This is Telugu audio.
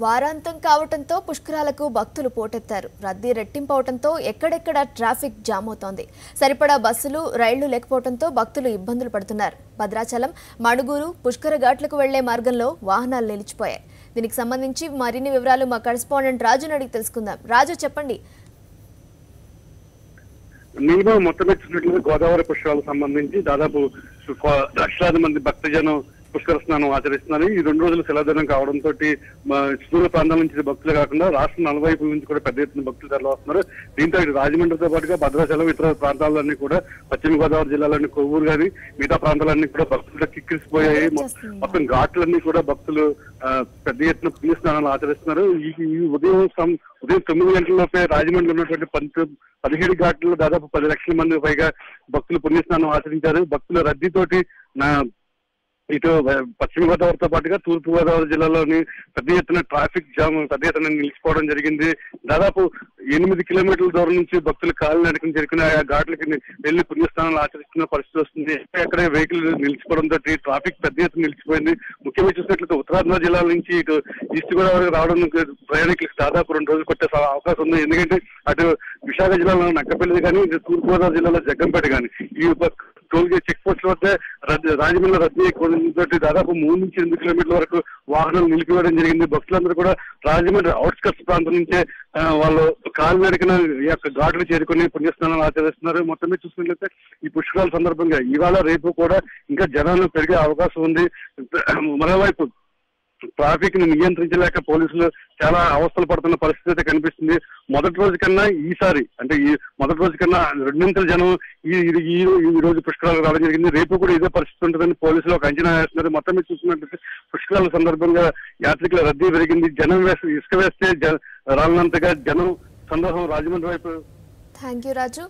వారాంతం కావటంతో పుష్కరాలకు భక్తులు పోటెత్తారు. రద్దీ రెట్టింపవటంతో ఎక్కడెక్కడ ట్రాఫిక్ జామ్ అవుతోంది. సరిపడా బస్సులు, రైళ్లు లేకపోవడంతో భక్తులు ఇబ్బందులు పడుతున్నారు. భద్రాచలం, మణుగూరు, పుష్కర ఘాట్లకు వెళ్లే మార్గంలో వాహనాలు నిలిచిపోయాయి. దీనికి సంబంధించి మరిన్ని వివరాలు మా కరెస్పాండెంట్ రాజుని అడిగి తెలుసుకుందాం. రాజు, చెప్పండి. నేను మొత్తం చూసినట్లయితే గోదావరి పుష్కరాలకు సంబంధించి దాదాపు లక్షలాది మంది భక్తజనం పుష్కర స్నానం ఆచరిస్తున్నారు. ఈ 2 రోజులు సెలవుదినం కావడంతో సుదూర ప్రాంతాల నుంచి భక్తులు కాకుండా రాష్ట్రం నలువైపుల నుంచి కూడా పెద్ద ఎత్తున భక్తులు తరలి వస్తున్నారు. దీంతో రాజమండ్రితో పాటుగా భద్రాచలం, ఇతర ప్రాంతాలన్నీ కూడా పశ్చిమ గోదావరి జిల్లాలోని కొవ్వూరు గాని మిగతా ప్రాంతాలన్నీ కూడా భక్తులు కిక్కిరిసిపోయాయి. మొత్తం ఘాట్లన్నీ కూడా భక్తులు పెద్ద ఎత్తున పుణ్య స్నానాలు ఆచరిస్తున్నారు. ఈ ఉదయం 9 గంటలలోపే రాజమండ్రిలో ఉన్నటువంటి 17 ఘాట్లలో దాదాపు 10 లక్షల మంది పైగా భక్తులు పుణ్యస్నానం ఆచరించారు. భక్తుల రద్దీతోటి ఇటు పశ్చిమ గోదావరితో పాటుగా తూర్పు గోదావరి జిల్లాలోని పెద్ద ఎత్తున ట్రాఫిక్ జామ్ పెద్ద ఎత్తున నిలిచిపోవడం జరిగింది. దాదాపు 8 కిలోమీటర్ల దూరం నుంచి భక్తులు కాలు నడకని చేరుకుని ఆ ఘాట్లకి వెళ్లి పుణ్యస్థానాలు ఆచరిస్తున్న పరిస్థితి వస్తుంది. ఎక్కడే వెహికల్ నిలిచిపోవడంతో ట్రాఫిక్ పెద్ద ఎత్తున నిలిచిపోయింది. ముఖ్యంగా చూసినట్లయితే ఉత్తరాంధ్ర జిల్లాల నుంచి ఇటు ఈస్ట్ గోదావరి రావడం ప్రయాణికులకు దాదాపు 2 రోజులు పట్టే అవకాశం ఉంది. ఎందుకంటే అటు విశాఖ జిల్లాలో నక్కపల్లి కానీ, ఇటు తూర్పు గోదావరి జిల్లాలో జగ్గంపేట కానీ ఈ టోల్ గేట్ చెక్ పోస్ట్ వద్ద రాజమండ్రి రద్దీ ఎక్కువ దాదాపు 3 నుంచి 8 కిలోమీటర్ల వరకు వాహనాలు నిలిపివేయడం జరిగింది. భక్తులందరూ కూడా రాజమండ్రి అవుట్స్కట్స్ ప్రాంతం నుంచే వాళ్ళు కాలినడకన ఈ యొక్క ఘాట్లు చేరుకుని పుణ్యస్నానాలు ఆచరిస్తున్నారు. మొత్తం మీద చూసుకున్నట్లయితే ఈ పుష్కరాల సందర్భంగా ఇవాళ రేపు కూడా ఇంకా జనాలు పెరిగే అవకాశం ఉంది. మరోవైపు ట్రాఫిక్ ని నియంత్రించలేక పోలీసులు చాలా అవస్థలు పడుతున్న పరిస్థితి అయితే కనిపిస్తుంది. మొదటి రోజు కన్నా ఈసారి అంటే ఈ మొదటి రోజు కన్నా 2 జనం ఈ రోజు పుష్కరాలకు రావడం జరిగింది. రేపు కూడా ఇదే పరిస్థితి ఉంటుందని పోలీసులు ఒక అంచనా వేస్తున్నారు. మొత్తం మీద చూసుకున్నట్లయితే పుష్కరాల సందర్భంగా యాత్రికుల రద్దీ పెరిగింది. జనం ఇసుక వేస్తే రాలినంతగా జనం సందర్భం రాజమండ్రి వైపు. Thank you Raju.